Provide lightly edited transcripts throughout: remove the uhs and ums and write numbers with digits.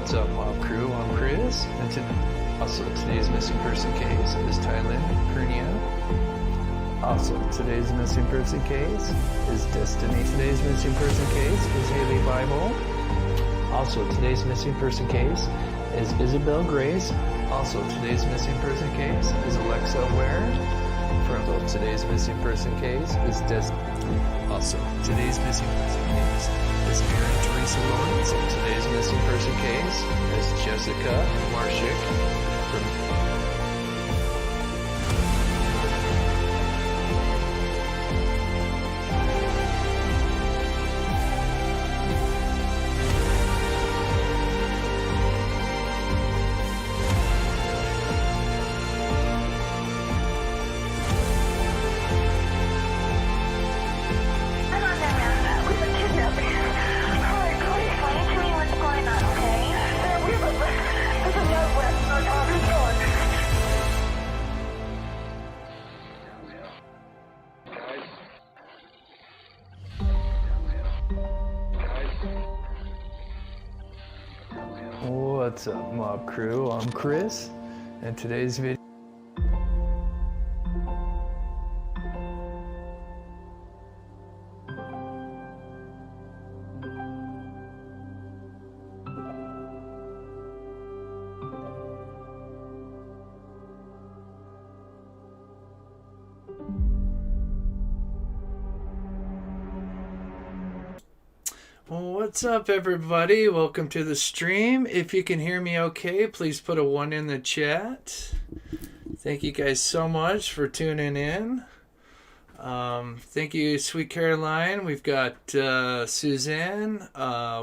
What's up, Mob Crew? I'm Chris, and also today's missing person case is Thailand, Purnia. Also, today's missing person case is Destiny. Today's missing person case is Haley Bible. Also, today's missing person case is Isabel Grace. Also, today's missing person case is Alexa Ware. Also, today's missing person case is Also, today's missing person case is Aaron Teresa Lawrence. Today's missing person case is Jessica Marshik from What's up, Mob Crew? I'm Chris, and today's video What's up, everybody? Welcome to the stream. If you can hear me okay, please put a 1 in the chat. Thank you guys so much for tuning in. Thank you, Sweet Caroline. We've got Suzanne.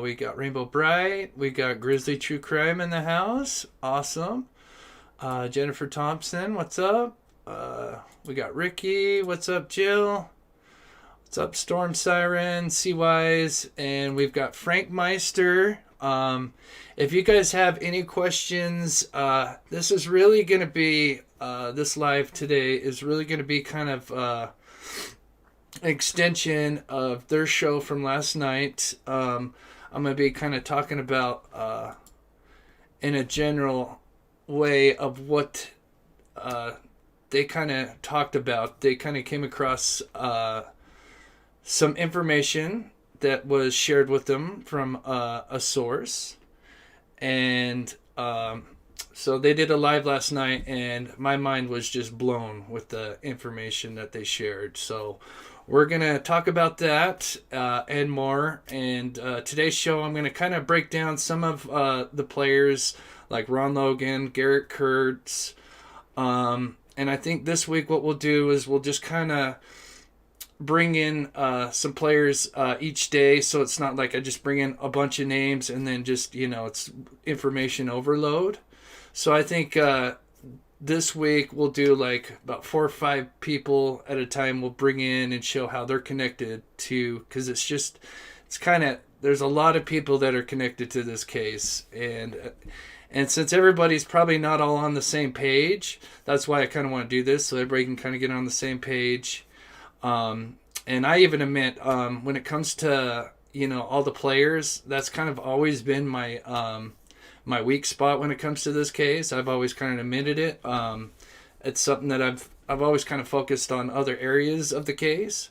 We got Rainbow Bright. We got Grizzly True Crime in the house. Awesome. Jennifer Thompson, what's up? We got Ricky. What's up, Jill? What's up, Storm Siren, C-Wise, and we've got Frank Meister. If you guys have any questions, this is really going to be, this live today is really going to be kind of an extension of their show from last night. I'm going to be kind of talking about, in a general way of what they kind of talked about. They kind of came across some information that was shared with them from a source, and so they did a live last night, and my mind was just blown with the information that they shared. So we're gonna talk about that and more. And today's show, I'm gonna kind of break down some of the players like Ron Logan, Garrett Kirk, and I think this week what we'll do is we'll just kind of bring in some players each day, so it's not like I just bring in a bunch of names and then just, it's information overload. So I think this week we'll do like about 4 or 5 people at a time. We'll bring in and show how they're connected to, because there's a lot of people that are connected to this case, and since everybody's probably not all on the same page, that's why I kind of want to do this, so everybody can kind of get on the same page. And I even admit, when it comes to, all the players, that's kind of always been my, my weak spot when it comes to this case. I've always kind of admitted it. It's something that I've always kind of focused on other areas of the case.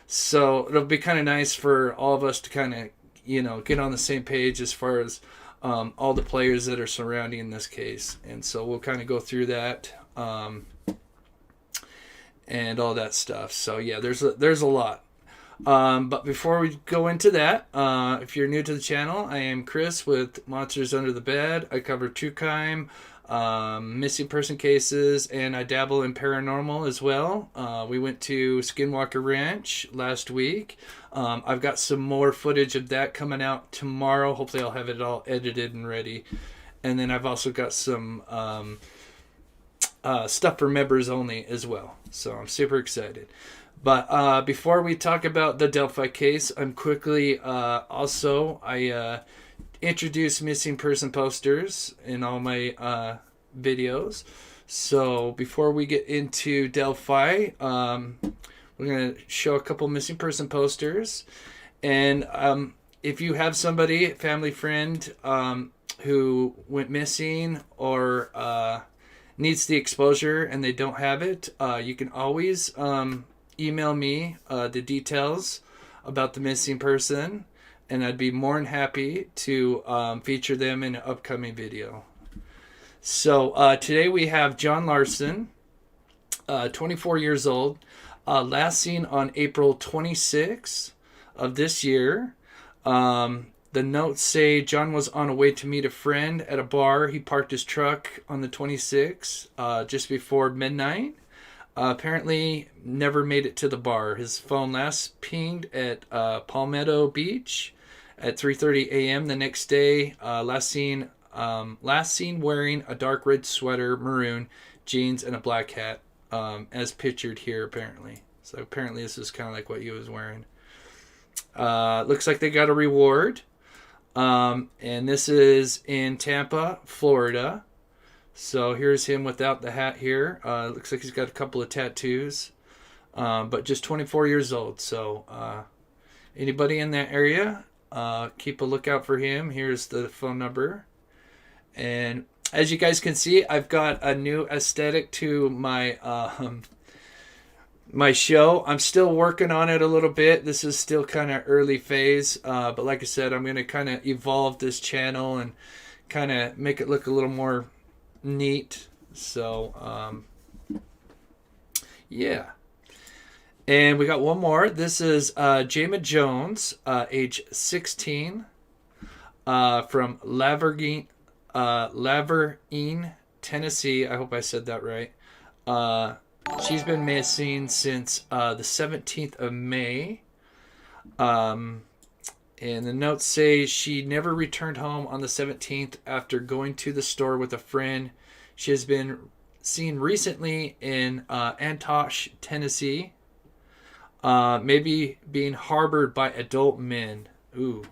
So it'll be kind of nice for all of us to kind of, get on the same page as far as, all the players that are surrounding this case. And so we'll kind of go through that. and all that stuff. So yeah, there's a lot. But before we go into that, if you're new to the channel, I am Chris with Monsters Under the Bed. I cover true crime, missing person cases, and I dabble in paranormal as well. We went to Skinwalker Ranch last week. I've got some more footage of that coming out tomorrow. Hopefully I'll have it all edited and ready. And then I've also got some stuff for members only as well. So I'm super excited. But before we talk about the Delphi case, I'm quickly I introduce missing person posters in all my videos. So before we get into Delphi, we're going to show a couple missing person posters. And if you have somebody, family friend, who went missing or needs the exposure and they don't have it, you can always email me the details about the missing person, and I'd be more than happy to feature them in an upcoming video. So today we have John Larson, 24 years old, last seen on April 26th of this year. The notes say John was on a way to meet a friend at a bar. He parked his truck on the 26th just before midnight. Apparently never made it to the bar. His phone last pinged at Palmetto Beach at 3:30 a.m. the next day. Last seen wearing a dark red sweater, maroon jeans, and a black hat, as pictured here apparently. So apparently this is kind of like what he was wearing. Looks like they got a reward. And this is in Tampa, Florida. So here's him without the hat here. Looks like he's got a couple of tattoos, but just 24 years old. So anybody in that area, keep a lookout for him. Here's the phone number. And as you guys can see, I've got a new aesthetic to my my show. I'm still working on it a little bit. This is still kind of early phase, but like I said, I'm going to kind of evolve this channel and kind of make it look a little more neat. So yeah, and we got one more. This is Jama Jones, age 16, from Lavergne, Tennessee. I hope I said that right. She's been missing since the 17th of May. And the notes say she never returned home on the 17th after going to the store with a friend. She has been seen recently in Antosh, Tennessee. Maybe being harbored by adult men. Ooh.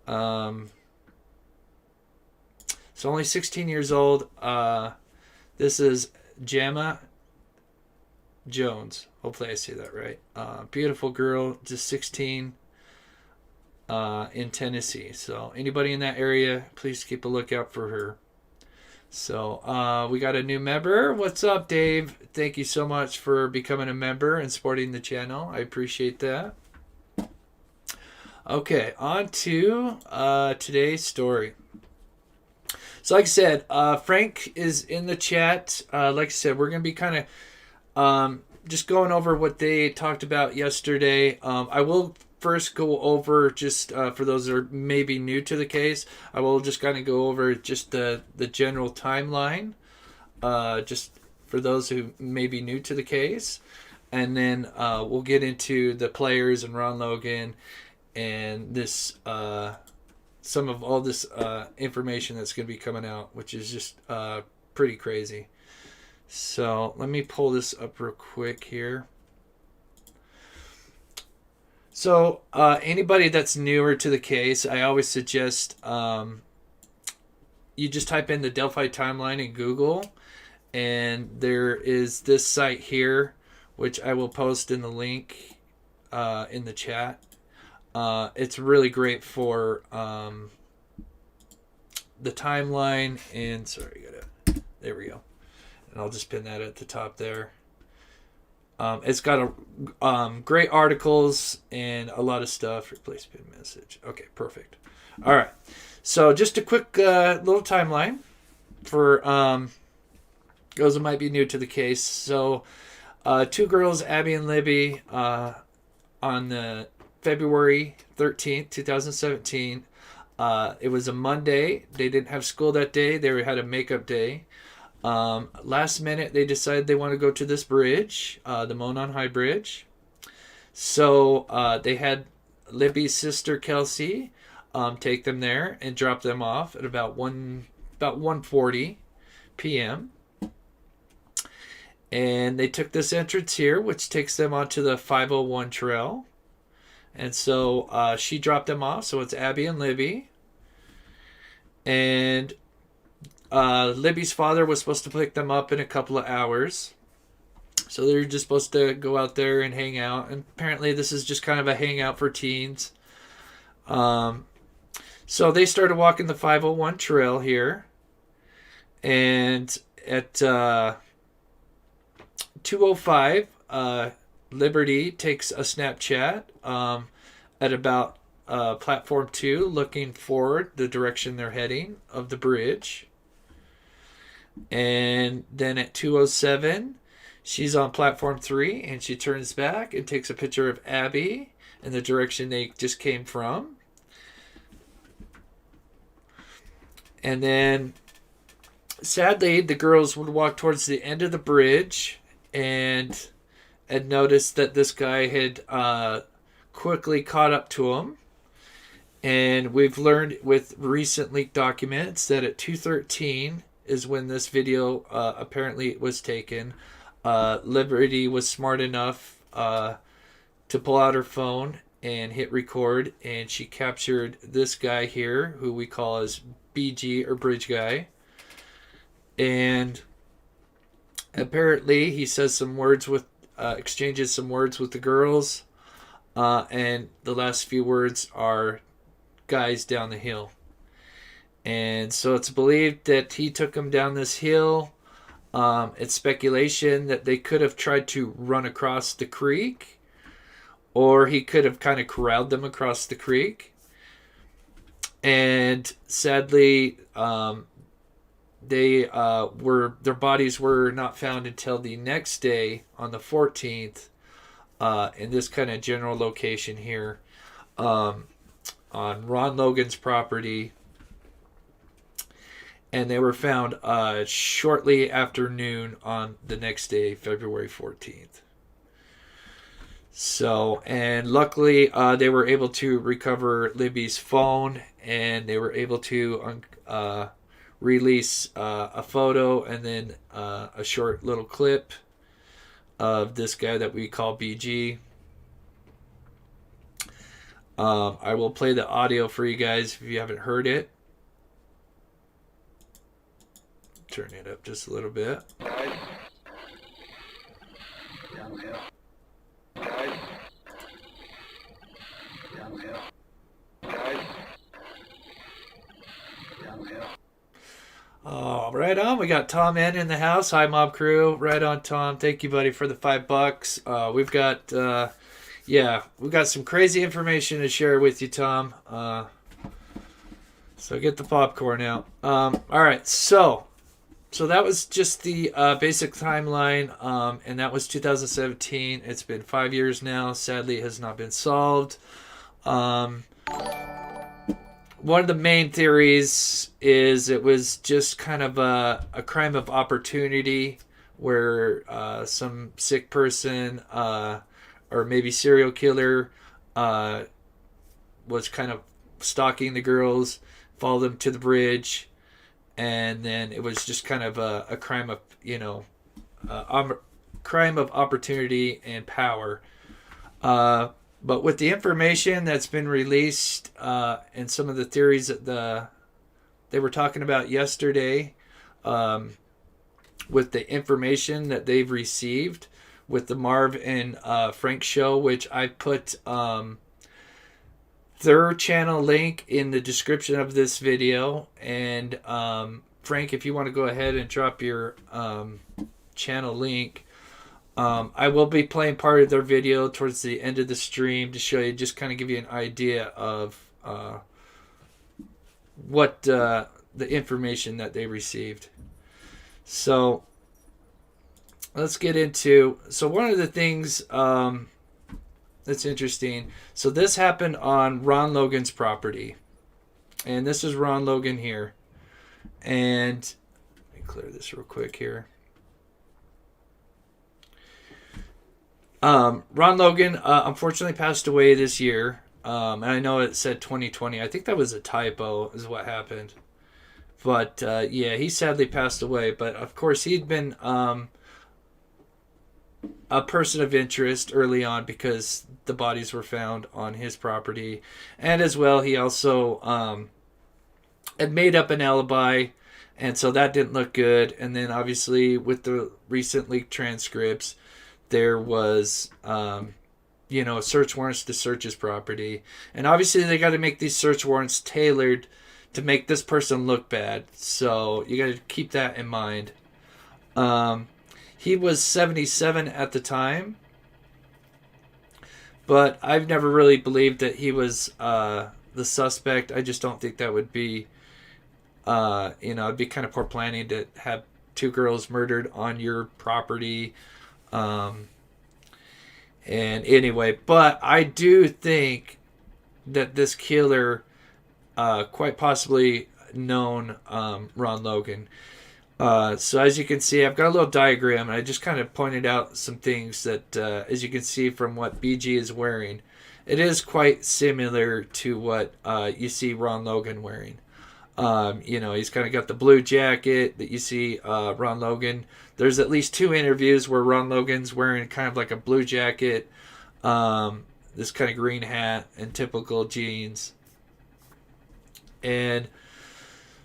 So only 16 years old. This is Jama Jones. Hopefully I say that right. Beautiful girl, just 16. In Tennessee. So anybody in that area, please keep a lookout for her. So we got a new member. What's up, Dave? Thank you so much for becoming a member and supporting the channel. I appreciate that. Okay, on to today's story. So like I said, Frank is in the chat. Like I said, we're going to be kind of just going over what they talked about yesterday. I will first go over, just for those that are maybe new to the case, I will just kind of go over just the general timeline, just for those who may be new to the case, and then we'll get into the players and Ron Logan and this some of all this information that's going to be coming out, which is just pretty crazy. So let me pull this up real quick here. So anybody that's newer to the case, I always suggest you just type in the Delphi Timeline in Google, and there is this site here, which I will post in the link in the chat. It's really great for the timeline, and sorry, there we go, and I'll just pin that at the top there. It's got great articles and a lot of stuff. Replace pin message. Okay, perfect. All right. So just a quick little timeline for those who might be new to the case. So two girls, Abby and Libby, on the February 13th, 2017. It was a Monday. They didn't have school that day. They had a makeup day. Last minute, they decided they want to go to this bridge, the Monon High Bridge. So they had Libby's sister Kelsi take them there and drop them off at about 1:40 p.m. And they took this entrance here, which takes them onto the 501 trail. And so she dropped them off. So it's Abby and Libby. And Libby's father was supposed to pick them up in a couple of hours. So they're just supposed to go out there and hang out. And apparently this is just kind of a hangout for teens. So they started walking the 501 trail here. And at 2:05, Liberty takes a Snapchat at about platform 2, looking forward the direction they're heading of the bridge. And then at 2:07, she's on platform 3, and she turns back and takes a picture of Abby in the direction they just came from. And then, sadly, the girls would walk towards the end of the bridge and had noticed that this guy had quickly caught up to him. And we've learned with recent leaked documents that at 2:13 is when this video apparently was taken. Liberty was smart enough to pull out her phone and hit record, and she captured this guy here, who we call as BG, or Bridge Guy. And apparently he says some words with exchanges some words with the girls, and the last few words are "guys down the hill." And so it's believed that he took them down this hill. It's speculation that they could have tried to run across the creek, or he could have kind of corralled them across the creek. And sadly, their bodies were not found until the next day on the 14th, in this kind of general location here, on Ron Logan's property. And they were found shortly after noon on the next day, February 14th. So, and luckily they were able to recover Libby's phone, and they were able to release a photo and then a short little clip of this guy that we call BG. I will play the audio for you guys if you haven't heard it. Turn it up just a little bit. Guys. Down the hill. Guys. Down the hill. Guys. Down the hill. Oh, right on. We got Tom N in the house. Hi, Mob Crew. Right on, Tom. Thank you, buddy, for the $5. We've got some crazy information to share with you, Tom. So get the popcorn out. All right, so that was just the basic timeline, and that was 2017. It's been 5 years now. Sadly, it has not been solved. One of the main theories is it was just kind of a crime of opportunity, where some sick person or maybe serial killer was kind of stalking the girls, followed them to the bridge, and then it was just kind of a crime of, crime of opportunity and power. But with the information that's been released and some of the theories that they were talking about yesterday, with the information that they've received with the Marv and Frank show, which I put their channel link in the description of this video. And Frank, if you want to go ahead and drop your channel link, I will be playing part of their video towards the end of the stream to show you, just kind of give you an idea of what the information that they received. So let's get into. So one of the things that's interesting. So this happened on Ron Logan's property, and this is Ron Logan here. And let me clear this real quick here. Ron Logan unfortunately passed away this year. And I know it said 2020. I think that was a typo, is what happened. But yeah, he sadly passed away. But of course, he'd been a person of interest early on because the bodies were found on his property. And as well, he also had made up an alibi. And so that didn't look good. And then obviously, with the recent leaked transcripts, there was search warrants to search his property, and obviously they got to make these search warrants tailored to make this person look bad, so you got to keep that in mind. He was 77 at the time, but I've never really believed that he was the suspect. I just don't think that would be it'd be kind of poor planning to have two girls murdered on your property. And anyway, but I do think that this killer, quite possibly known Ron Logan. So as you can see, I've got a little diagram, and I just kind of pointed out some things that, as you can see from what BG is wearing, it is quite similar to what you see Ron Logan wearing. He's kind of got the blue jacket that you see Ron Logan. There's at least 2 interviews where Ron Logan's wearing kind of like a blue jacket, this kind of green hat, and typical jeans. And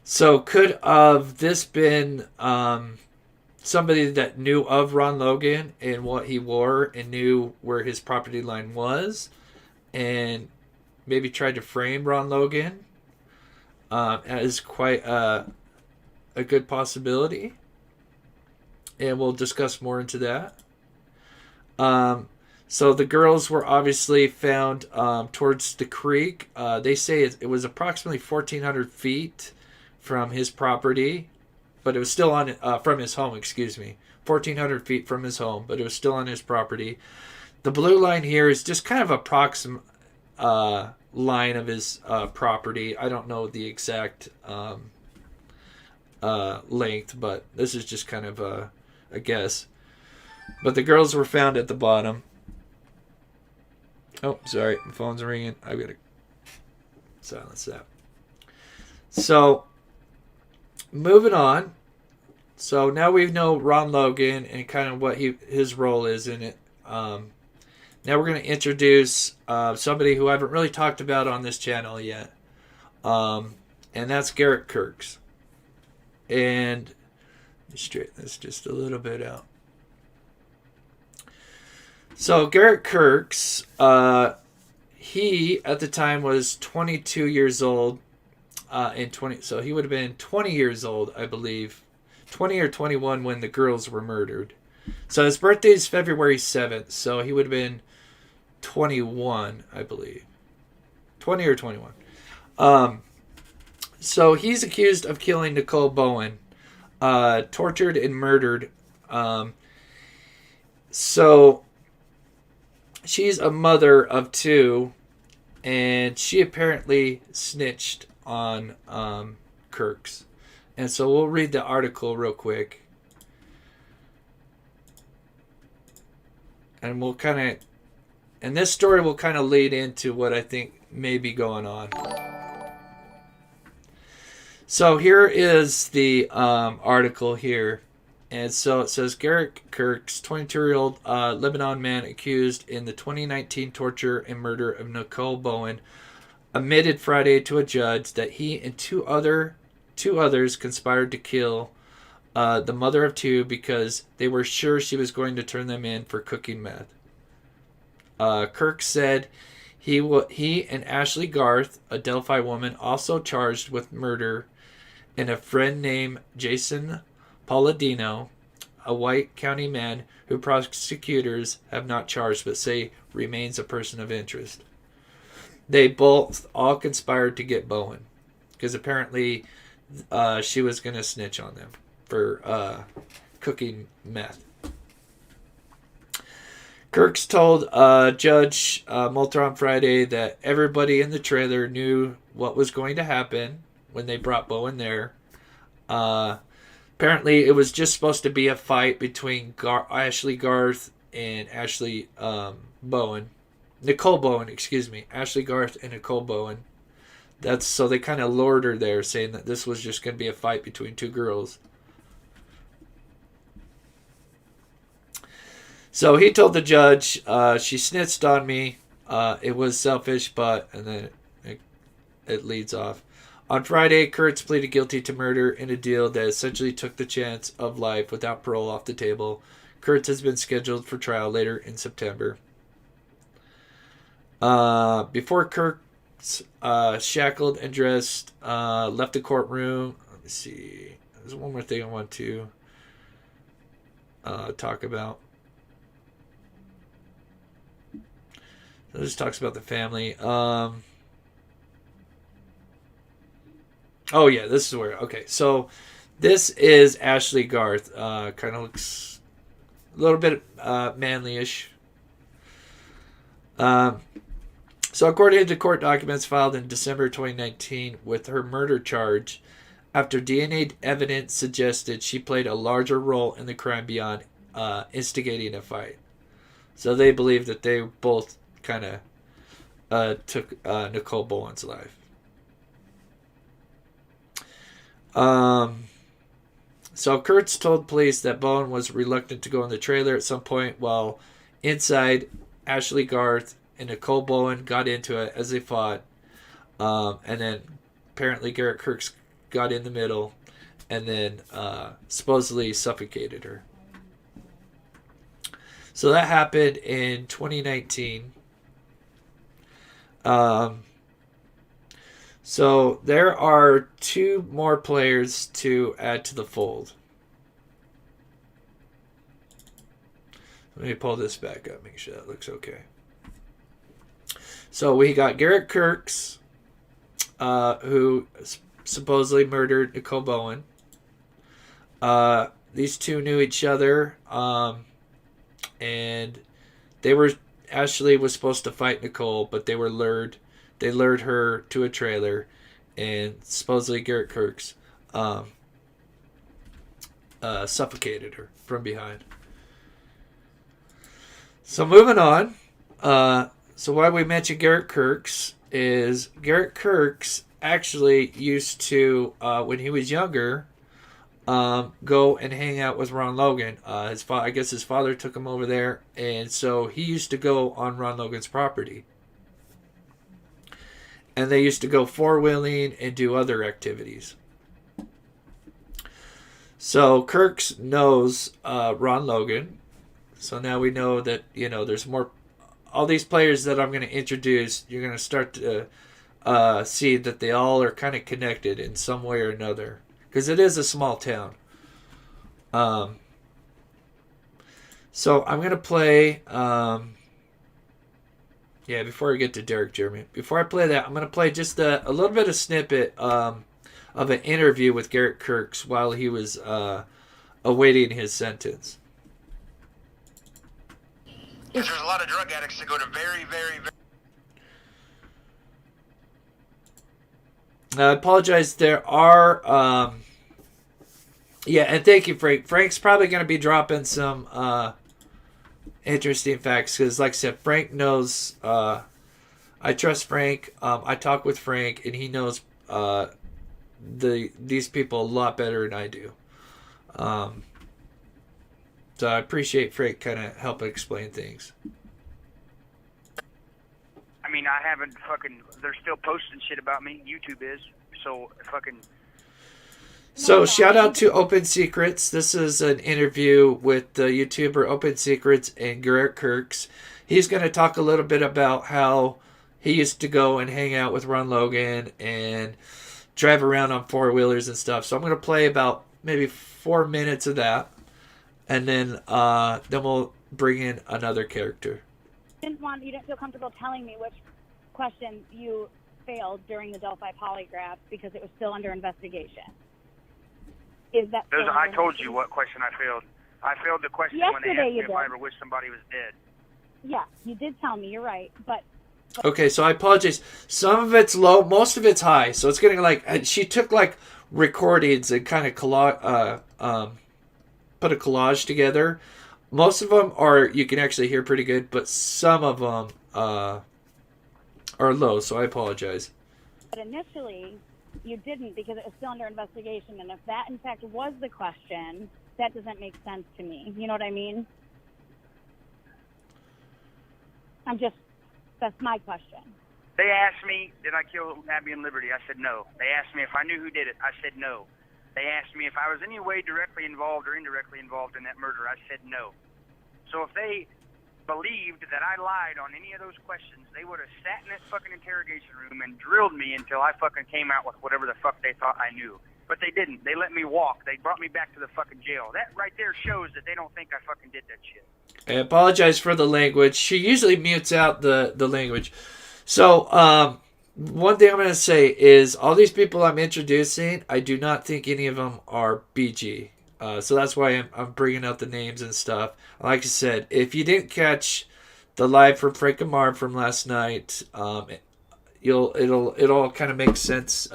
so could have this been somebody that knew of Ron Logan and what he wore and knew where his property line was and maybe tried to frame Ron Logan? Is quite a good possibility, and we'll discuss more into that. So the girls were obviously found towards the creek. They say it was approximately 1,400 feet from his property, but it was still on from his home. 1,400 feet from his home, but it was still on his property. The blue line here is just kind of approximate line of his property. I don't know the exact length, but this is just kind of a guess. But the girls were found at the bottom. Oh, sorry, the phone's ringing. I've got to silence that. So, moving on. So now we know Ron Logan and kind of what his role is in it. Now we're going to introduce somebody who I haven't really talked about on this channel yet. And that's Garrett Kirk. And let me straighten this just a little bit out. So Garrett Kirk, he at the time was 22 years old. So he would have been 20 years old, I believe. 20 or 21 when the girls were murdered. So his birthday is February 7th. So he would have been 21, I believe. 20 or 21. So he's accused of killing Nicole Bowen. Tortured and murdered. So she's a mother of 2. And she apparently snitched on Kirk's. And so we'll read the article real quick. And we'll kind of... And this story will kind of lead into what I think may be going on. So here is the article here. And so it says, Garrett Kirk's 22-year-old Lebanon man accused in the 2019 torture and murder of Nicole Bowen admitted Friday to a judge that he and two others conspired to kill the mother of 2 because they were sure she was going to turn them in for cooking meth. Kirk said he and Ashley Garth, a Delphi woman, also charged with murder, and a friend named Jason Palladino, a White County man who prosecutors have not charged but say remains a person of interest. They both all conspired to get Bowen because apparently she was going to snitch on them for cooking meth. Kirks told Judge Moulter on Friday that everybody in the trailer knew what was going to happen when they brought Bowen there. Apparently, it was just supposed to be a fight between Ashley Garth and Ashley Bowen. Nicole Bowen, excuse me. Ashley Garth and Nicole Bowen. So they kind of lured her there, saying that this was just going to be a fight between two girls. So he told the judge, she snitched on me. It was selfish, but... And then it leads off. On Friday, Kurtz pleaded guilty to murder in a deal that essentially took the chance of life without parole off the table. Kurtz has been scheduled for trial later in September. Before Kurtz, shackled and dressed, left the courtroom. Let me see. There's one more thing I want to talk about. So this talks about the family. Oh, yeah, this is where... Okay, so this is Ashley Garth. Kind of looks a little bit manly-ish. So according to court documents filed in December 2019 with her murder charge, after DNA evidence suggested she played a larger role in the crime beyond instigating a fight. So they believe that they both kind of took Nicole Bowen's life. So Kurtz told police that Bowen was reluctant to go in the trailer at some point, while inside, Ashley Garth and Nicole Bowen got into it as they fought. And then apparently Garrett Kirk got in the middle and then supposedly suffocated her. So that happened in 2019. So there are 2 more players to add to the fold. Let me pull this back up, make sure that looks okay. So we got Garrett Kirks, who supposedly murdered Nicole Bowen. These 2 knew each other, and Ashley was supposed to fight Nicole, but they were lured. They lured her to a trailer, and supposedly Garrett Kirks suffocated her from behind. So moving on. So why we mentioned Garrett Kirks is Garrett Kirks actually used to, when he was younger, go and hang out with Ron Logan. I guess his father took him over there, and so he used to go on Ron Logan's property. And they used to go four-wheeling and do other activities. So Kirks knows Ron Logan. So now we know that, there's more. All these players that I'm going to introduce, you're going to start to see that they all are kind of connected in some way or another. Because it is a small town. So I'm going to play... before I get to Derek Jeremy. Before I play that, I'm going to play just a little bit of snippet of an interview with Garrett Kirks while he was awaiting his sentence. Because there's a lot of drug addicts that go to very, very, very... I apologize. There are... and thank you, Frank. Frank's probably going to be dropping some... interesting facts, because like I said, Frank knows. I trust Frank. I talk with Frank, and he knows these people a lot better than I do. So I appreciate Frank kind of helping explain things. I mean, I haven't they're still posting shit about me. YouTube is. So So shout out to Open Secrets. This is an interview with the YouTuber Open Secrets and Garrett Kirks. He's going to talk a little bit about how he used to go and hang out with Ron Logan and drive around on four-wheelers and stuff. So I'm going to play about maybe 4 minutes of that. And then we'll bring in another character. You didn't feel comfortable telling me which question you failed during the Delphi polygraph because it was still under investigation. Is that I told you what question I failed. I failed the question when they asked me if I ever wished somebody was dead. Yeah, you did tell me. You're right, but Okay, so I apologize. Some of it's low, most of it's high. So it's getting like she took like recordings and kind of put a collage together. Most of them are you can actually hear pretty good, but some of them are low. So I apologize. but initially you didn't because it was still under investigation. And if that in fact was the question, that doesn't make sense to me. You know what I mean? That's my question. They asked me, did I kill Abby and Liberty? I said no. They asked me if I knew who did it. I said no. They asked me if I was any way directly involved or indirectly involved in that murder. I said no. So if they believed that I lied on any of those questions, they would have sat in that fucking interrogation room and drilled me until I fucking came out with whatever the fuck they thought I knew. But they didn't. They let me walk. They brought me back to the fucking jail. That right there shows that they don't think I fucking did that shit. I apologize for the language. She usually mutes out the language. So, one thing I'm going to say is all these people I'm introducing, I do not think any of them are BG. So that's why I'm bringing out the names and stuff. Like I said, if you didn't catch the live from Frank and Marv from last night, it'll all kind of make sense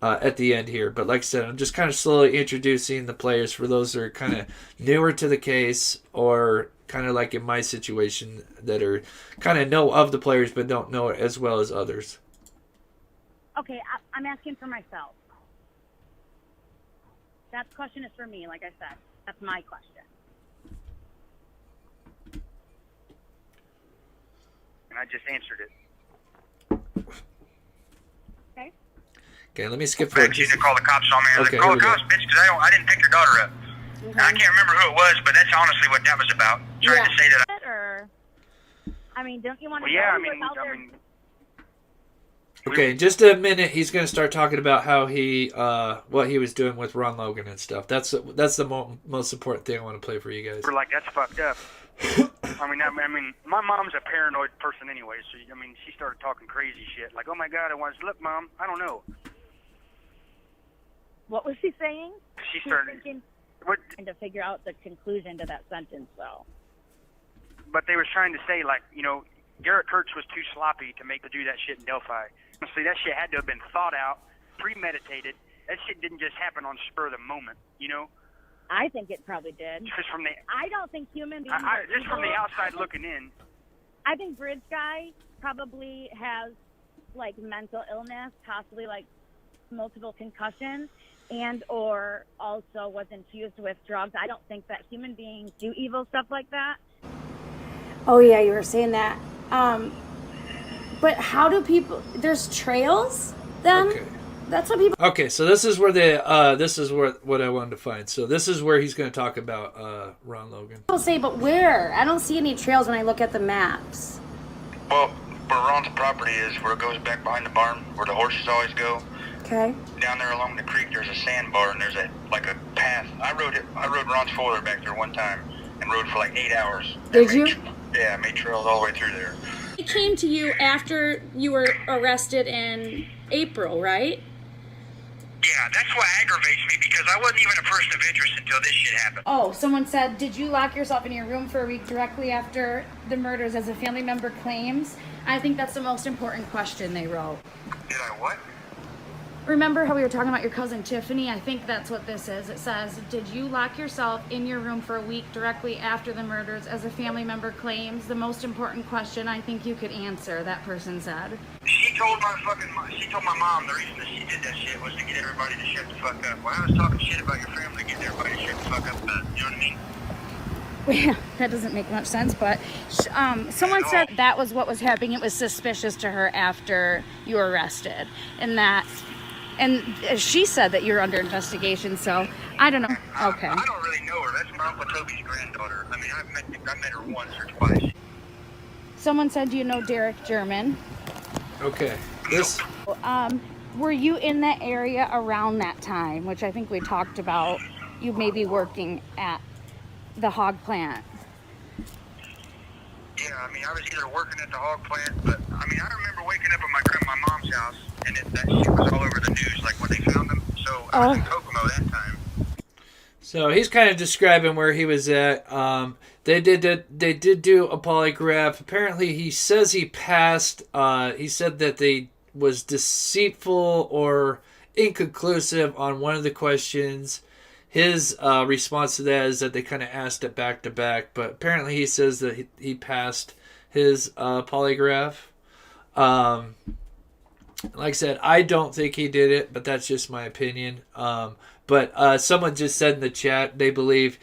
at the end here. But like I said, I'm just kind of slowly introducing the players for those that are kind of newer to the case or kind of like in my situation that are kind of know of the players but don't know it as well as others. Okay, I'm asking for myself. That question is for me, like I said. That's my question. And I just answered it. Okay? Okay, let me skip I forward. actually to call the cops on me. I was Okay, like, call here the we cops, bitch, because I didn't pick your daughter up. Mm-hmm. I can't remember who it was, but that's honestly what that was about. Trying to say that Or, I mean, don't you want to Well, yeah, know I mean, what's out there? Okay, in just a minute, he's going to start talking about how he, what he was doing with Ron Logan and stuff. That's the most important thing I want to play for you guys. we're like, that's fucked up. I mean, my mom's a paranoid person anyway, so, I mean, she started talking crazy shit. Like, oh my God, I was, look, Mom, I don't know. What was she saying? She She was started, thinking, what, trying to figure out the conclusion to that sentence, though. but they was trying to say, like, you know, Garrett Kirk was too sloppy to make to do that shit in Delphi. Honestly, that shit had to have been thought out, premeditated. That shit didn't just happen on spur of the moment, you know? I think it probably did. Just from the, I don't think human beings are just from the evil. outside looking in. I think Bridge Guy probably has, like, mental illness, possibly, like, multiple concussions, and or also was infused with drugs. I don't think that human beings do evil stuff like that. Oh yeah, you were saying that. But how do people? There's trails then. Okay. That's what people. Okay, so this is where what I wanted to find. So this is where he's going to talk about Ron Logan. People say, but where? I don't see any trails when I look at the maps. Well, where Ron's property is, where it goes back behind the barn, where the horses always go. Okay. Down there along the creek, there's a sandbar, and there's a path. I rode Ron's foiler back there one time, and rode for like 8 hours. Did you? Yeah, I made trails all the way through there. It came to you after you were arrested in April, right? Yeah, that's what aggravates me, because I wasn't even a person of interest until this shit happened. Oh, someone said, did you lock yourself in your room for a week directly after the murders, as a family member claims? I think that's the most important question they wrote. Did I what? Remember how we were talking about your cousin Tiffany? I think that's what this is. It says, did you lock yourself in your room for a week directly after the murders, as a family member claims? The most important question I think you could answer, that person said. She told my mom the reason that she did that shit was to get everybody to shut the fuck up. When I was talking shit about your family, getting everybody to shut the fuck up about it. You know what I mean? Well, that doesn't make much sense, but someone said that was what was happening. It was suspicious to her after you were arrested, and she said that you're under investigation, so I don't know. Okay. I don't really know her. That's my Uncle Toby's granddaughter. I mean, I met her once or twice. Someone said, do you know Derek German? Okay. This. Were you in that area around that time, which I think we talked about, you may be working at the hog plant? Yeah, I mean, I was either working at the hog plant, but, I mean, I remember waking up at my mom's house, and that shit was all over the news, like when they found them. So I was in Kokomo that time. So he's kind of describing where he was at. They did do a polygraph. Apparently, he says he passed. He said that they was deceitful or inconclusive on one of the questions. His response to that is that they kind of asked it back to back, but apparently he says that he passed his polygraph. Like I said, I don't think he did it, but that's just my opinion. But someone just said in the chat they believe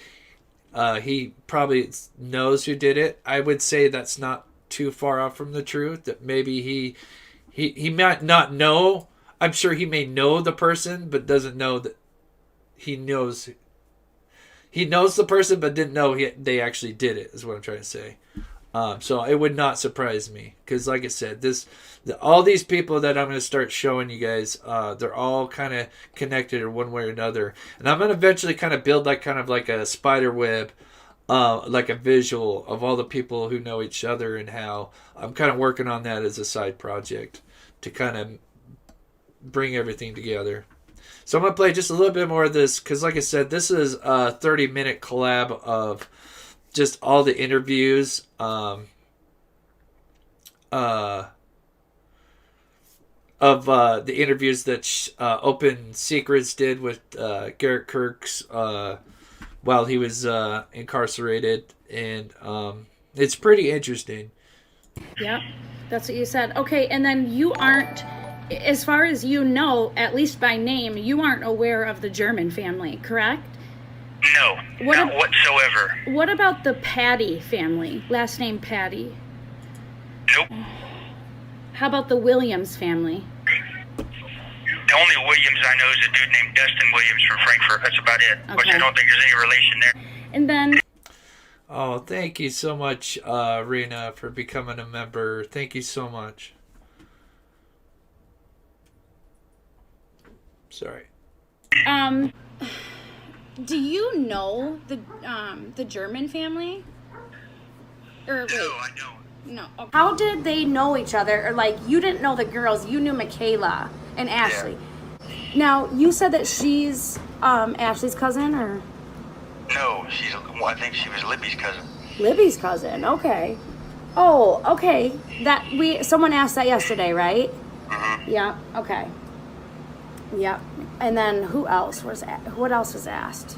he probably knows who did it. I would say that's not too far off from the truth. That maybe he might not know. I'm sure he may know the person, but doesn't know that he knows. He knows the person, but didn't know they actually did it. Is what I'm trying to say. So it would not surprise me because, like I said, all these people that I'm going to start showing you guys, they're all kind of connected in one way or another, and I'm going to eventually kind of build like a spider web, like a visual of all the people who know each other and how I'm kind of working on that as a side project to kind of bring everything together. So I'm going to play just a little bit more of this because, like I said, this is a 30-minute collab of just all the interviews of the interviews that Open Secrets did with Garrett Kirk's while he was incarcerated, and it's pretty interesting. Yep, that's what you said. Okay, and then you aren't, as far as you know, at least by name, you aren't aware of the German family, correct? No, not whatsoever. What about the Patty family? Last name Patty. Nope. How about the Williams family? The only Williams I know is a dude named Dustin Williams from Frankfurt. That's about it. Okay. Which I don't think there's any relation there. And then... Oh, thank you so much, Rena, for becoming a member. Thank you so much. Sorry. Do you know the German family? Or wait. No, I don't. No. Okay. How did they know each other? Or like, you didn't know the girls, you knew Michaela and Ashley. Yeah. Now, you said that she's Ashley's cousin, or? No, well, I think she was Libby's cousin. Libby's cousin, okay. Oh, okay. Someone asked that yesterday, right? Mm-hmm. Yeah, okay. Yep. And then what else was asked?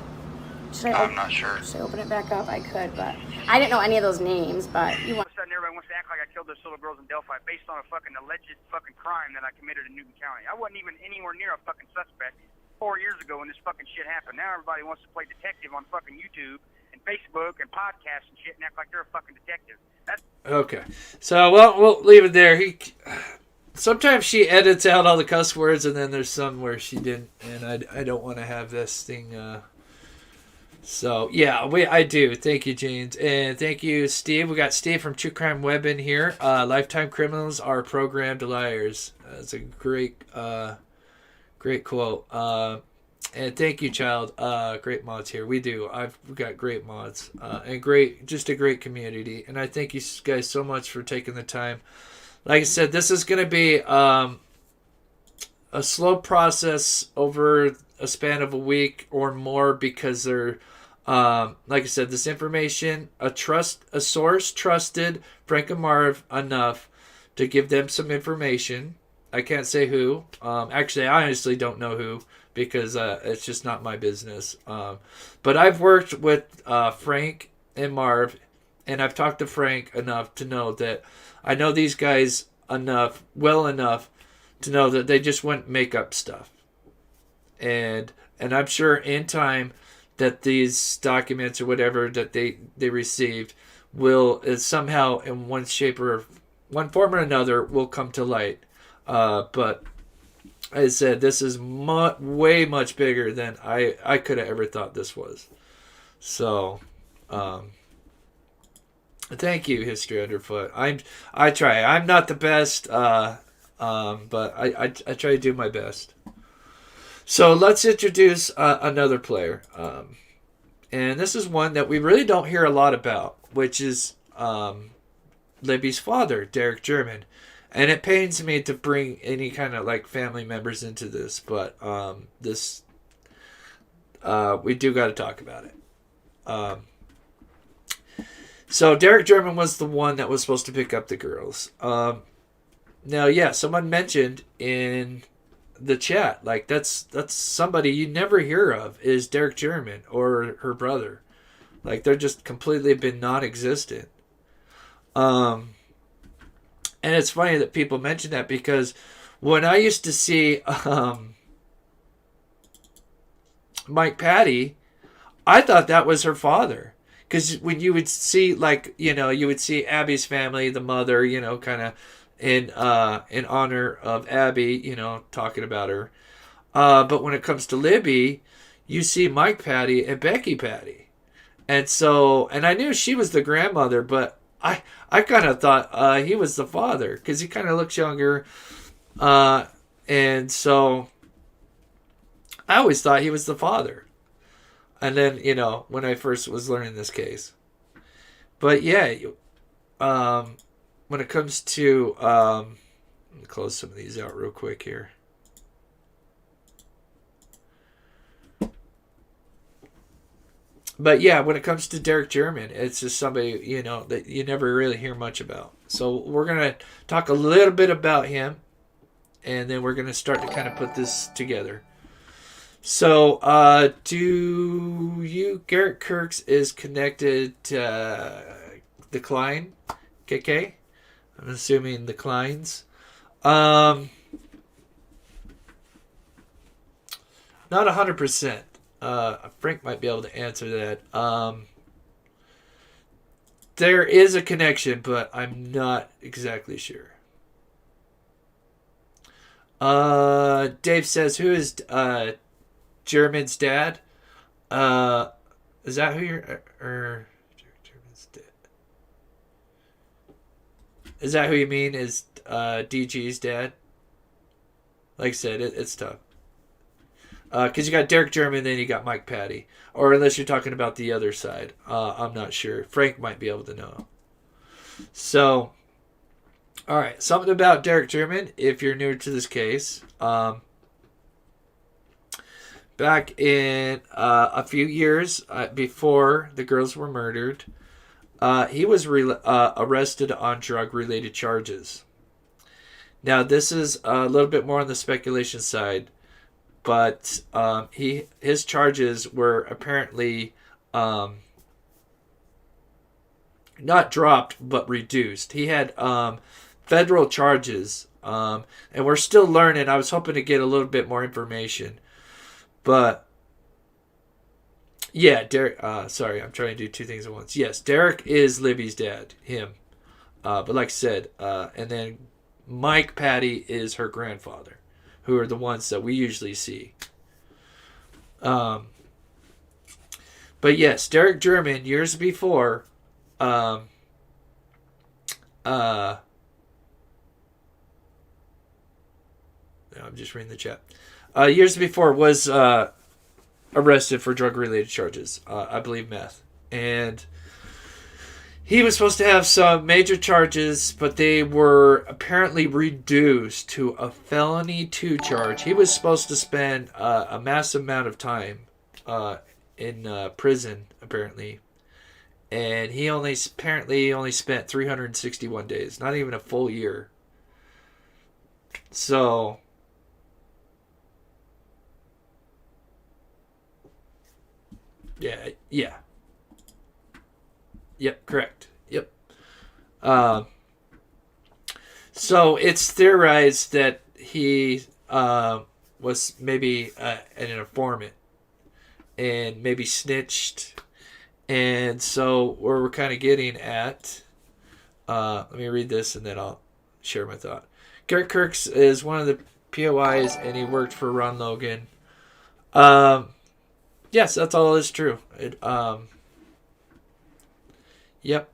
I'm not sure. Should I open it back up? I could, but I didn't know any of those names, but you All want... of a sudden, everybody wants to act like I killed those little girls in Delphi based on a fucking alleged fucking crime that I committed in Newton County. I wasn't even anywhere near a fucking suspect 4 years ago when this fucking shit happened. Now everybody wants to play detective on fucking YouTube and Facebook and podcasts and shit and act like they're a fucking detective. That's Okay. So, well, we'll leave it there. Sometimes she edits out all the cuss words, and then there's some where she didn't, and I don't want to have this thing... So, yeah, I do. Thank you, James. And thank you, Steve. We got Steve from True Crime Web in here. Lifetime criminals are programmed liars. That's a great quote. And thank you, child. Great mods here. We've got great mods. And just a great community. And I thank you guys so much for taking the time. Like I said, this is going to be a slow process over a span of a week or more because they're... like I said, this information, a source trusted Frank and Marv enough to give them some information. I can't say who. Actually, I honestly don't know who because it's just not my business. But I've worked with Frank and Marv, and I've talked to Frank enough to know that I know these guys well enough to know that they just wouldn't make up stuff. And I'm sure in time that these documents or whatever that they received will somehow in one form or another will come to light. But as I said, this is way much bigger than I could have ever thought this was. So, thank you, History Underfoot. I try. I'm not the best, but I try to do my best. So let's introduce another player. And this is one that we really don't hear a lot about, which is Libby's father, Derek German. And it pains me to bring any kind of like family members into this, but we do got to talk about it. So Derek German was the one that was supposed to pick up the girls. Now, yeah, someone mentioned in the chat, like that's somebody you never hear of is Derek German or her brother. Like they're just completely been non-existent. And it's funny that people mention that because when I used to see Mike Patty, I thought that was her father. Because when you would see, like, you would see Abby's family, the mother, kind of in honor of Abby, talking about her. But when it comes to Libby, you see Mike Patty and Becky Patty. And so, and I knew she was the grandmother, but I kind of thought he was the father because he kind of looks younger. And so I always thought he was the father. And then, when I first was learning this case. But yeah, when it comes to, let me close some of these out real quick here. But yeah, when it comes to Derek German, it's just somebody, that you never really hear much about. So we're going to talk a little bit about him. And then we're going to start to kind of put this together. So, Garrett Kirk's is connected to the Klein, KK? I'm assuming the Kleins. Not 100%. Frank might be able to answer that. There is a connection, but I'm not exactly sure. Dave says, who is, German's dad? Is that who you're... German's dad. Is that who you mean is DG's dad? Like I said, it's tough. Because you got Derek German, then you got Mike Patty. Or unless you're talking about the other side. I'm not sure. Frank might be able to know. So, alright. Something about Derek German, if you're new to this case. Back in a few years before the girls were murdered, he was arrested on drug-related charges. Now, this is a little bit more on the speculation side, but his charges were apparently not dropped, but reduced. He had federal charges, and we're still learning. I was hoping to get a little bit more information. But, yeah, Derek, sorry, I'm trying to do two things at once. Yes, Derek is Libby's dad, him. But like I said, and then Mike Patty is her grandfather, who are the ones that we usually see. But yes, Derek German, years before, I'm just reading the chat. Years before was arrested for drug-related charges. I believe meth. And he was supposed to have some major charges, but they were apparently reduced to a felony 2 charge. He was supposed to spend a massive amount of time in prison, apparently. And he only spent 361 days. Not even a full year. So... Yeah. Yep, correct. Yep. So it's theorized that he was maybe an informant and maybe snitched. And so where we're kind of getting at, let me read this and then I'll share my thought. Garrett Kirk is one of the POIs and he worked for Ron Logan. Yes, that's all is true. Yep.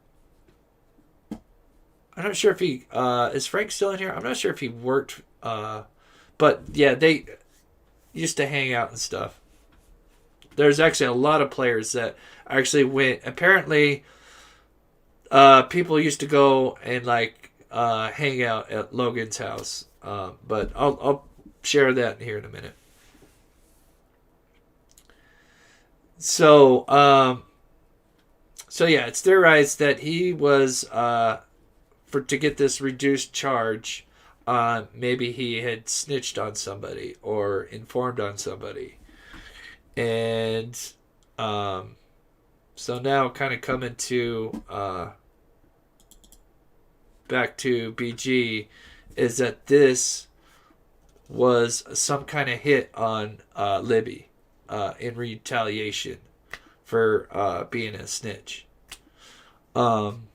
I'm not sure if he... is Frank still in here? I'm not sure if he worked... but, yeah, they used to hang out and stuff. There's actually a lot of players that actually went... Apparently, people used to go and, like, hang out at Logan's house. But I'll share that here in a minute. So, so yeah, it's theorized that he was to get this reduced charge. Maybe he had snitched on somebody or informed on somebody, and so now kind of coming to back to BG is that this was some kind of hit on Libby in retaliation for being a snitch. And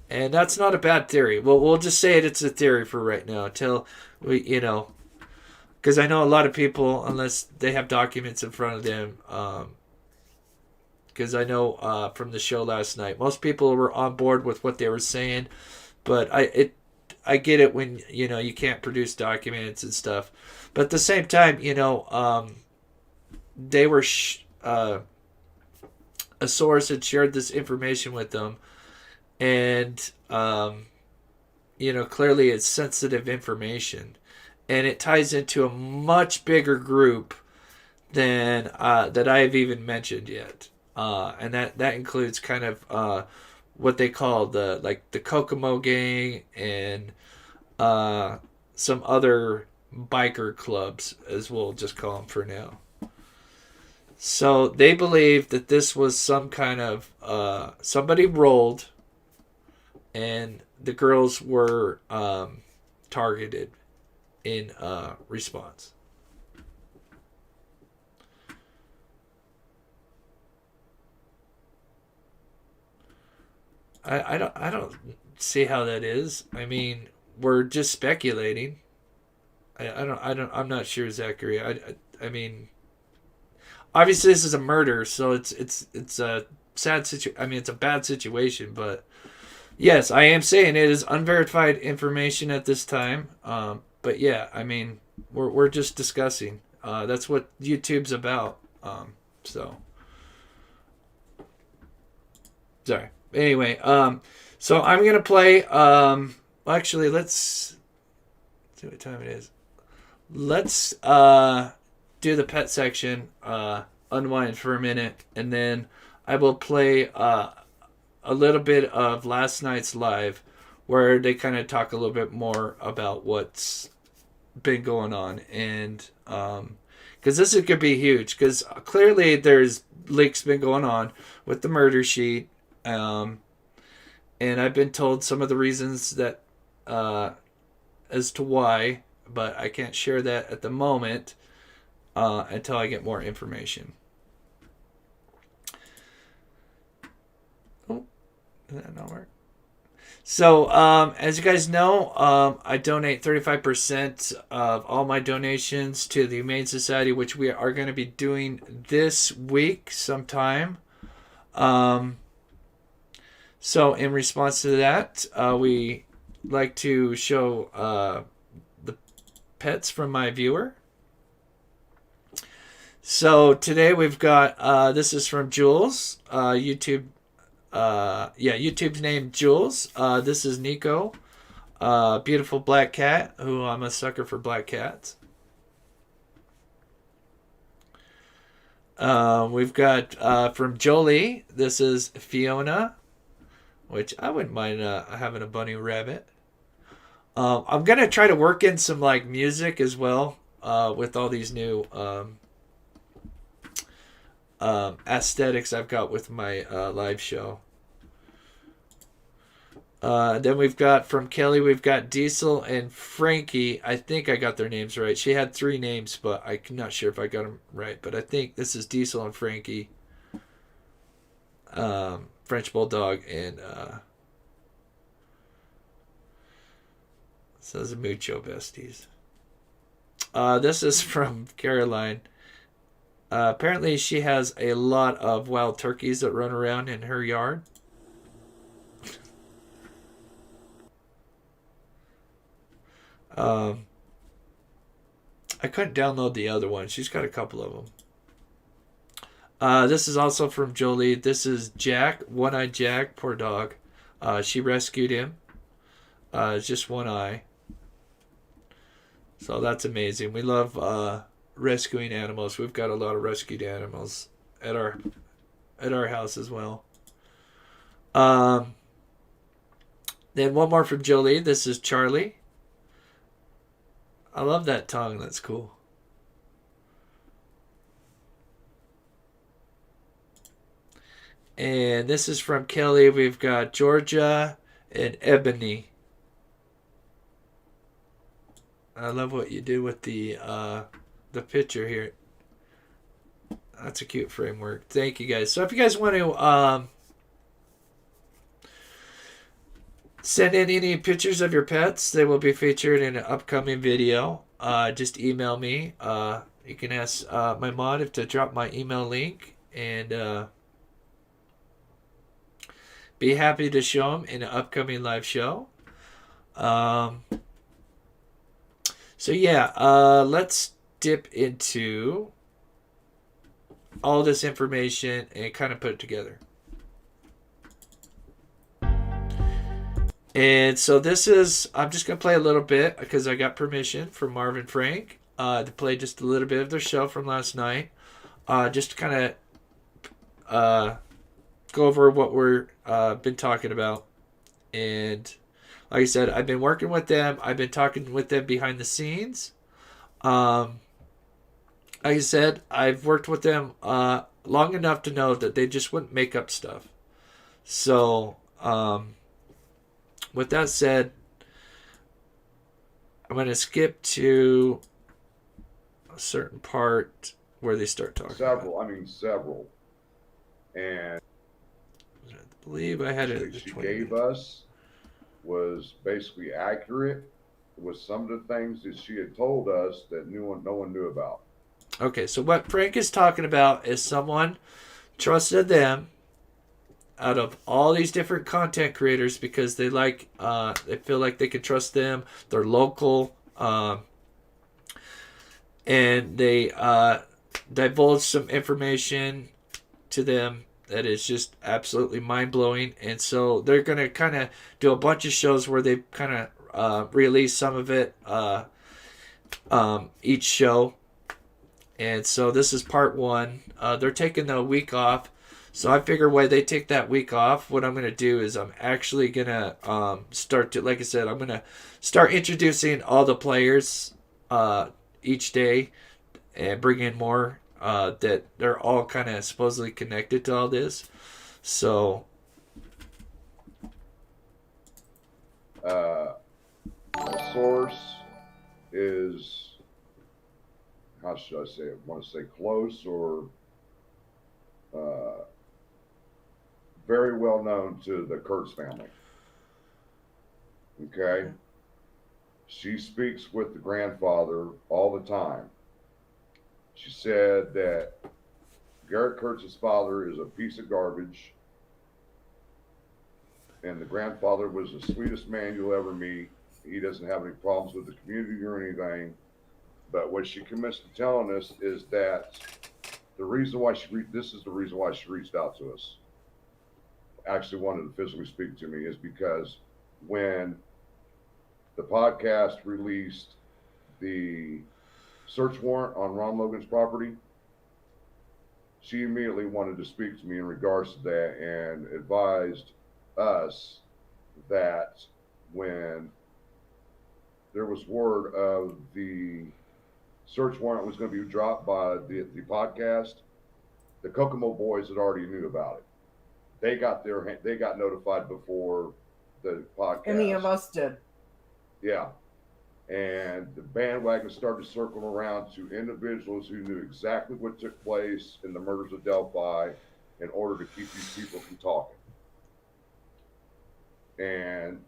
that's not a bad theory. Well, we'll just say it's a theory for right now until we, because I know a lot of people, unless they have documents in front of them, because I know from the show last night, most people were on board with what they were saying, but I get it when you can't produce documents and stuff, but at the same time, they were a source had shared this information with them, and clearly it's sensitive information, and it ties into a much bigger group than that I have even mentioned yet. And that includes kind of what they call the Kokomo gang and some other biker clubs, as we'll just call them for now. So they believe that this was some kind of somebody rolled, and the girls were targeted in response. I don't see how that is. I mean, we're just speculating. I'm not sure, Zachary. I mean, obviously this is a murder, so it's a sad situation. I mean, it's a bad situation, but yes, I am saying it is unverified information at this time. But yeah, I mean, we're just discussing. That's what YouTube's about. So sorry. Anyway, so I'm gonna play. Actually, let's see what time it is. Let's do the pet section. Unwind for a minute, and then I will play a little bit of last night's live, where they kind of talk a little bit more about what's been going on, and because this is gonna be huge, because clearly there's leaks been going on with the murder sheet. And I've been told some of the reasons that as to why, but I can't share that at the moment until I get more information. Oh, did that not work? So, as you guys know, I donate 35% of all my donations to the Humane Society, which we are going to be doing this week sometime. So in response to that, we like to show the pets from my viewer. So today we've got, this is from Jules, YouTube's name Jules. This is Nico, beautiful black cat, who I'm a sucker for black cats. We've got from Jolie, this is Fiona, which I wouldn't mind having a bunny rabbit. I'm going to try to work in some music as well with all these new aesthetics I've got with my live show. Then we've got from Kelly, we've got Diesel and Frankie. I think I got their names right. She had 3 names, but I'm not sure if I got them right. But I think this is Diesel and Frankie. French Bulldog and says Mucho Besties. This is from Caroline. Apparently she has a lot of wild turkeys that run around in her yard. I couldn't download the other one. She's got a couple of them. This is also from Jolie. This is Jack, One-Eyed Jack, poor dog. She rescued him. Just one eye. So that's amazing. We love rescuing animals. We've got a lot of rescued animals at our house as well. Then one more from Jolie. This is Charlie. I love that tongue. That's cool. And this is from Kelly. We've got Georgia and Ebony. I love what you do with the picture here. That's a cute framework. Thank you guys. So if you guys want to send in any pictures of your pets, they will be featured in an upcoming video. Just email me. You can ask my mod to drop my email link, and be happy to show them in an upcoming live show. So yeah, let's dip into all this information and kind of put it together. And so this is, I'm just going to play a little bit because I got permission from Marv and Frank to play just a little bit of their show from last night. Just to kind of go over what we're been talking about. And like I said, I've been working with them. I've been talking with them behind the scenes. Like I said, I've worked with them long enough to know that they just wouldn't make up stuff. So, with that said, I'm going to skip to a certain part where they start talking. Several. And I believe I had it at the she 20 gave minutes. us was basically accurate with some of the things that she had told us that no one knew about. Okay, so what Frank is talking about is someone trusted them out of all these different content creators because they feel like they can trust them. They're local, and they divulge some information to them that is just absolutely mind-blowing. And so they're going to kind of do a bunch of shows where they kind of release some of it each show. And so this is part one. They're taking the week off. So I figure while they take that week off, what I'm going to do is I'm actually going to start to, like I said, I'm going to start introducing all the players each day and bring in more that they're all kind of supposedly connected to all this. So The source is, how should I say it? I want to say close or very well known to the Kurtz family. Okay. She speaks with the grandfather all the time. She said that Garrett Kurtz's father is a piece of garbage, and the grandfather was the sweetest man you'll ever meet. He doesn't have any problems with the community or anything. But what she commits to telling us is that the reason why this is the reason why she reached out to us. Actually wanted to physically speak to me is because when the podcast released the search warrant on Ron Logan's property, she immediately wanted to speak to me in regards to that and advised us that when there was word of the search warrant was going to be dropped by the podcast, the Kokomo boys had already knew about it. They got notified before the podcast. Any of us did. Yeah. And the bandwagon started circling around to individuals who knew exactly what took place in the murders of Delphi in order to keep these people from talking. And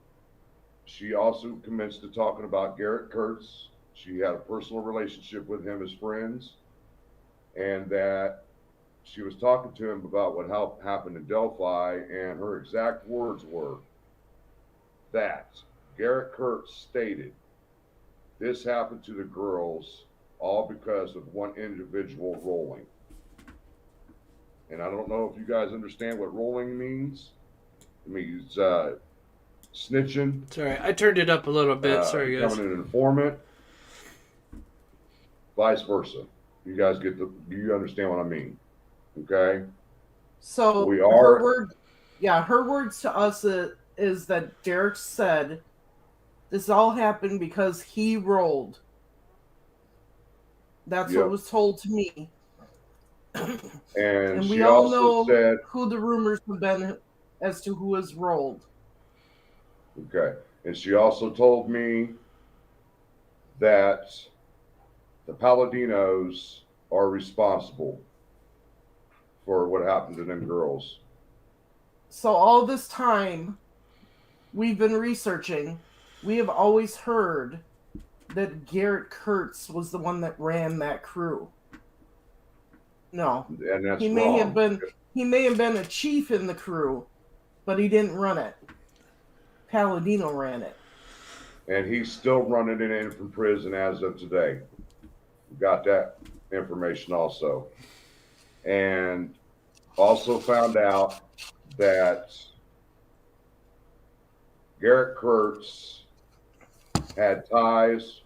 she also commenced to talking about Garrett Kurtz. She had a personal relationship with him as friends, and that she was talking to him about what happened in Delphi, and her exact words were that Garrett Kirk stated, "This happened to the girls all because of one individual rolling." And I don't know if you guys understand what rolling means. It means snitching. Sorry, I turned it up a little bit. Sorry, guys. Becoming an informant. Vice versa. You guys do you understand what I mean? Okay. So We her are, her words to us is that Derek said this all happened because he rolled. That's Yep. what was told to me. and And she we all also know said, who the rumors have been as to who has rolled. okay, and she also told me that the Paladinos are responsible for what happened to them girls. So all this time we've been researching, we have always heard that Garrett Kirk was the one that ran that crew. No. And that's He may have been a chief in the crew, but he didn't run it. Palladino ran it. And he's still running it in from prison as of today. Got that information also. And also found out that Garrett Kirk had ties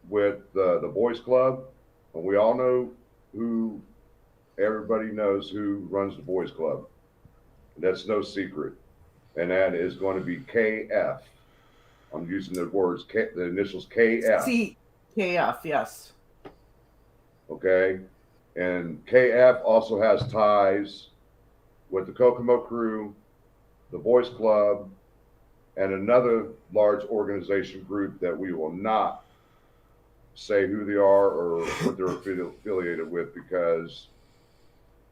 with the boys club, and we all know who, everybody knows who runs the boys club. That's no secret, and that is going to be KF. I'm using the words, the initials KF. KF, yes. Okay, and KF also has ties with the Kokomo crew, the boys club, and another large organization group that we will not say who they are or what they're affiliated with, because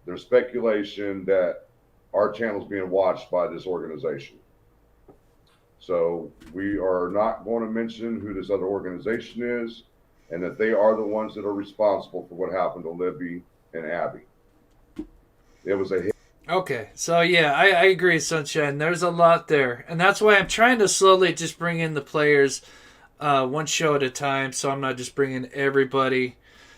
there's speculation that our channel is being watched by this organization. So we are not going to mention who this other organization is, and that they are the ones that are responsible for what happened to Libby and Abby. It was a hit. Okay, so yeah, I agree, Sunshine. There's a lot there, and that's why I'm trying to slowly just bring in the players one show at a time, so I'm not just bringing everybody.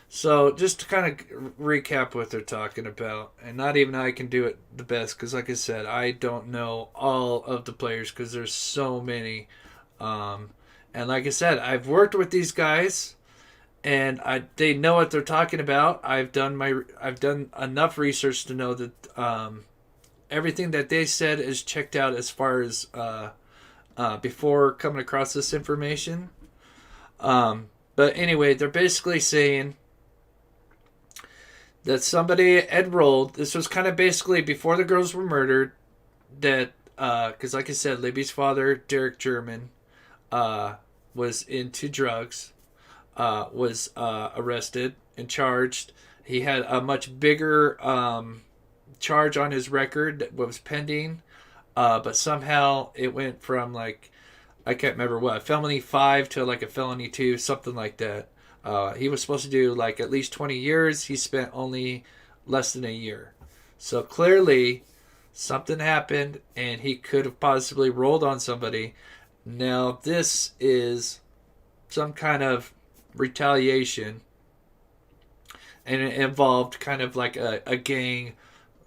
So just to kind of recap what they're talking about, and not even I can do it the best, because like I said, I don't know all of the players because there's so many. And like I said, I've worked with these guys, and they know what they're talking about. I've done enough research to know that everything that they said is checked out as far as before coming across this information. But anyway, they're basically saying that somebody had rolled. This was kind of basically before the girls were murdered. That because like I said, Libby's father, Derek German, was into drugs. Was arrested and charged. He had a much bigger charge on his record that was pending, but somehow it went from like, I can't remember what, felony 5 to like a felony 2, something like that. He was supposed to do like at least 20 years. He spent only less than a year. So clearly something happened and he could have possibly rolled on somebody. Now this is some kind of retaliation, and it involved kind of like a gang,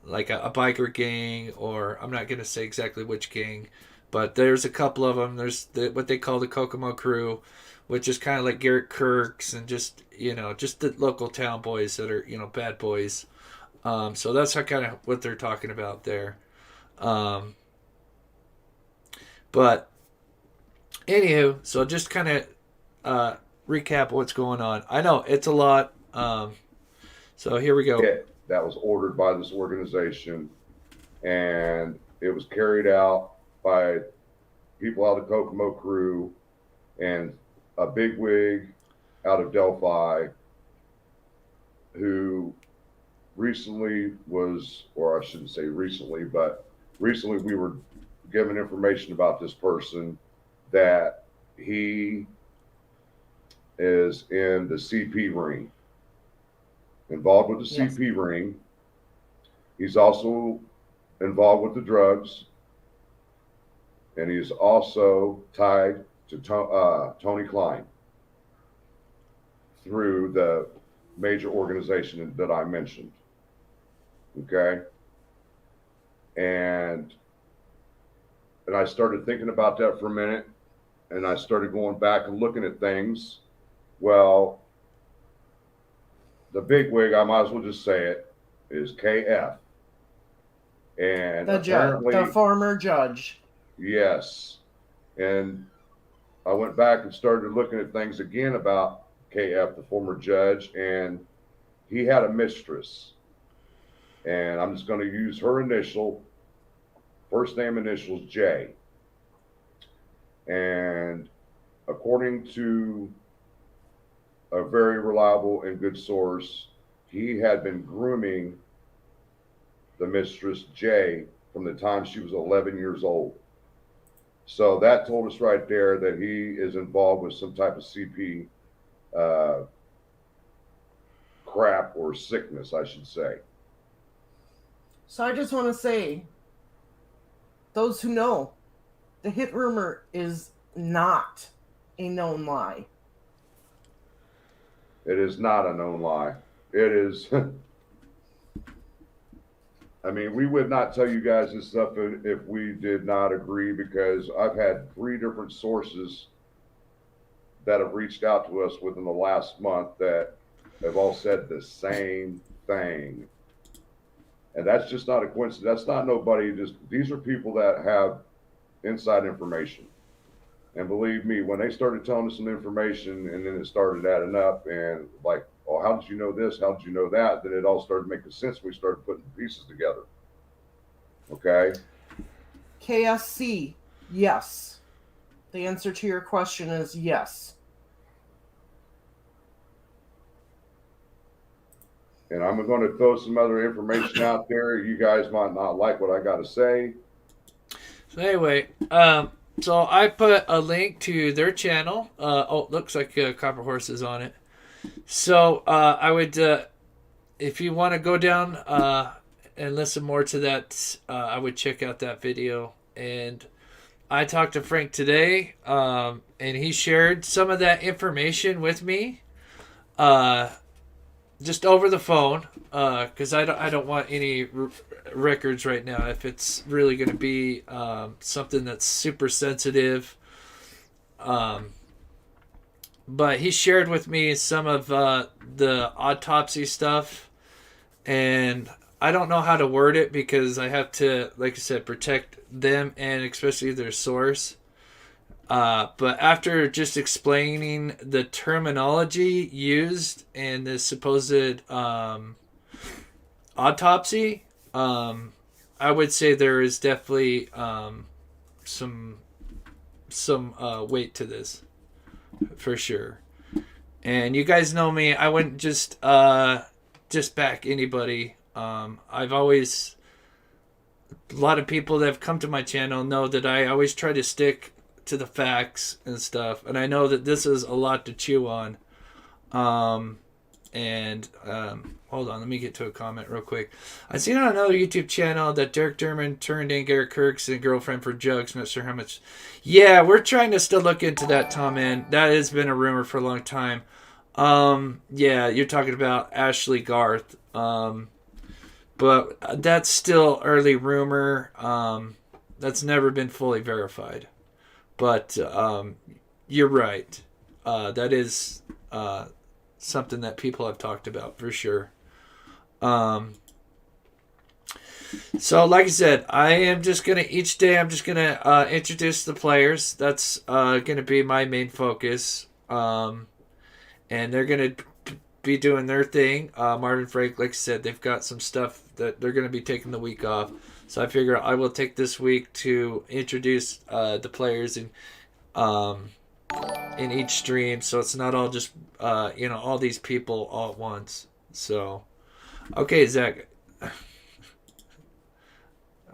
like a biker gang, or I'm not going to say exactly which gang, but there's a couple of them. There's what they call the Kokomo crew, which is kind of like Garrett Kirk's and just the local town boys that are bad boys. So that's kind of what they're talking about there. But anywho, so just kind of recap what's going on. I know it's a lot. So here we go. That was ordered by this organization, and it was carried out by people out of the Kokomo crew and a bigwig out of Delphi who recently was, or I shouldn't say recently, but recently we were given information about this person that he is in the CP ring, involved with the Yes. CP ring. He's also involved with the drugs, and he's also tied to Tony Klein through the major organization that I mentioned. Okay. And I started thinking about that for a minute, and I started going back and looking at things. Well, the bigwig, I might as well just say it, is KF. And The judge, apparently, the former judge. yes. And I went back and started looking at things again about KF, the former judge, and he had a mistress. And I'm just going to use her initial, first name initials J. And according to a very reliable and good source, he had been grooming the mistress J from the time she was 11 years old. So that told us right there that he is involved with some type of CP crap or sickness, I should say. So I just want to say, those who know, the hit rumor is not a known lie. It is not a known lie. It is. I mean, we would not tell you guys this stuff if we did not agree, because I've had 3 different sources that have reached out to us within the last month that have all said the same thing. And that's just not a coincidence. That's not nobody. These are people that have inside information. And believe me, when they started telling us some information and then it started adding up and like, oh, how did you know this? How did you know that? Then it all started making sense. We started putting pieces together. Okay. KSC, yes. The answer to your question is yes. And I'm going to throw some other information out there. You guys might not like what I got to say. So anyway, so I put a link to their channel. Looks like Copper Horse is on it. So I would, if you want to go down and listen more to that, I would check out that video. And I talked to Frank today, and he shared some of that information with me, just over the phone, because I don't want any records right now. If it's really going to be something that's super sensitive. But he shared with me some of the autopsy stuff, and I don't know how to word it because I have to, like I said, protect them and especially their source. But after just explaining the terminology used in the supposed autopsy, I would say there is definitely some weight to this. For sure. And you guys know me, I wouldn't just back anybody. I've always, a lot of people that have come to my channel know that I always try to stick to the facts and stuff, and I know that this is a lot to chew on. Hold on, let me get to a comment real quick. I seen on another YouTube channel that Derek Derman turned in Garrett Kirk's girlfriend for jugs. Not sure how much. Yeah, we're trying to still look into that, Tom, man. That has been a rumor for a long time. Yeah, you're talking about Ashley Garth. But that's still early rumor. That's never been fully verified. But you're right. That is something that people have talked about for sure. So like I said, I am just gonna each day I'm just gonna introduce the players. That's gonna be my main focus. And they're gonna be doing their thing. Marvin Frank, like I said, they've got some stuff that they're gonna be taking the week off. So I figure I will take this week to introduce the players in each stream, so it's not all just all these people all at once. So, okay, Zach,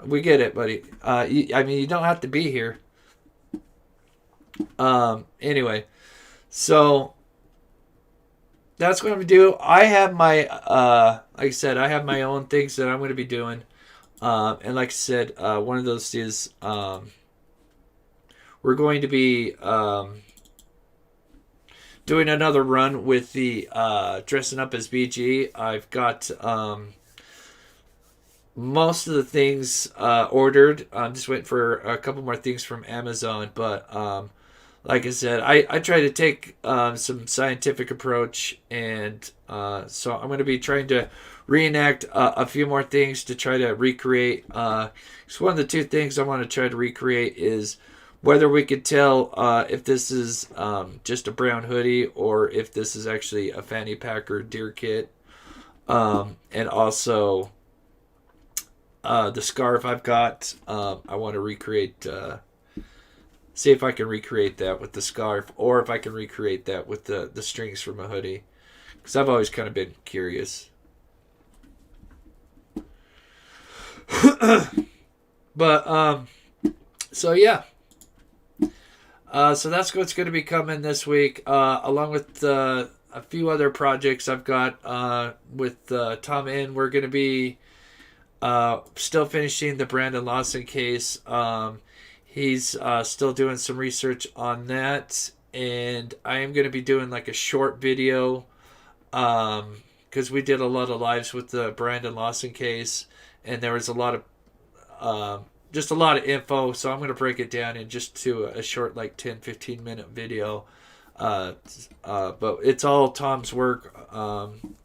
we get it, buddy. You don't have to be here. Anyway, so that's what I'm gonna do. I have my like I said, I have my own things that I'm gonna be doing. And like I said, one of those is we're going to be doing another run with the dressing up as BG. I've got most of the things ordered. I'm just waiting for a couple more things from Amazon. But like I said, I try to take some scientific approach, and so I'm going to be trying to reenact a few more things to try to recreate. So one of the two things I want to try to recreate is whether we could tell if this is just a brown hoodie or if this is actually a fanny pack or deer kit. And also the scarf I've got, I want to recreate, see if I can recreate that with the scarf, or if I can recreate that with the strings from a hoodie, because I've always kind of been curious. But so yeah, so that's what's going to be coming this week, along with a few other projects I've got with Tom N. We're going to be still finishing the Brandon Lawson case. He's still doing some research on that, and I am going to be doing like a short video, because we did a lot of lives with the Brandon Lawson case, and there was a lot of just a lot of info, so I'm going to break it down in just to a short, like 10-15 minute video. But it's all Tom's work,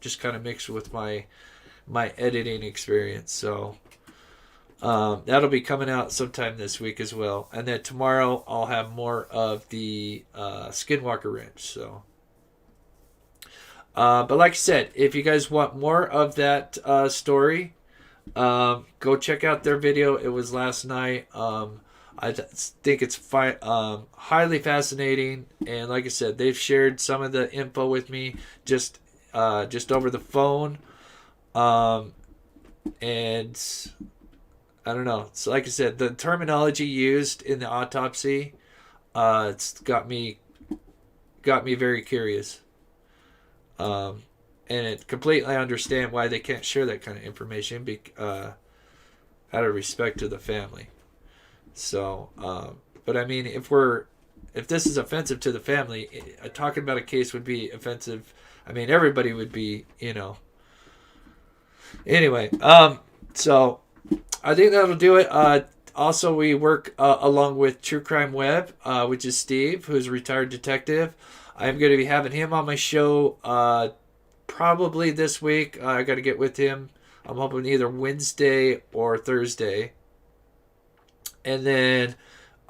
just kind of mixed with my editing experience. So that'll be coming out sometime this week as well. And then tomorrow I'll have more of the Skinwalker Ranch. So, but like I said, if you guys want more of that story, go check out their video. It was last night. I think it's highly fascinating, and like I said, they've shared some of the info with me just over the phone, and I don't know. So like I said, the terminology used in the autopsy, it's got me very curious, and it completely understand why they can't share that kind of information, out of respect to the family. So, but I mean, if this is offensive to the family, talking about a case would be offensive. I mean, everybody would be, Anyway, so I think that'll do it. Also, we work along with True Crime Web, which is Steve, who's a retired detective. I'm going to be having him on my show probably this week. I got to get with him. I'm hoping either Wednesday or Thursday. And then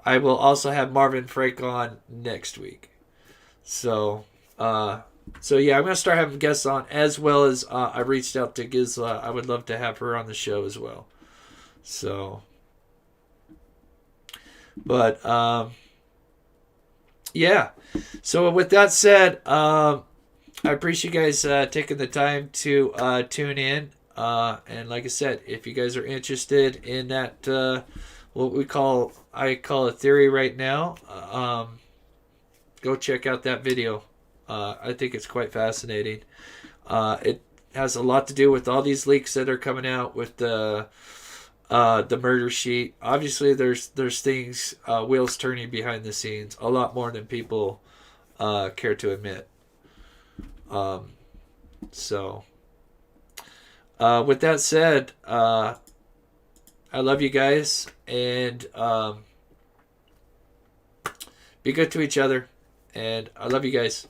I will also have Marvin Frank on next week. So yeah, I'm going to start having guests on, as well as I reached out to Gizla. I would love to have her on the show as well. So, but yeah. So with that said, I appreciate you guys taking the time to tune in. And like I said, if you guys are interested in that, what I call a theory right now, go check out that video. I think it's quite fascinating. It has a lot to do with all these leaks that are coming out with the murder sheet. Obviously, there's things, wheels turning behind the scenes, a lot more than people care to admit. So, with that said, I love you guys, and be good to each other, and I love you guys.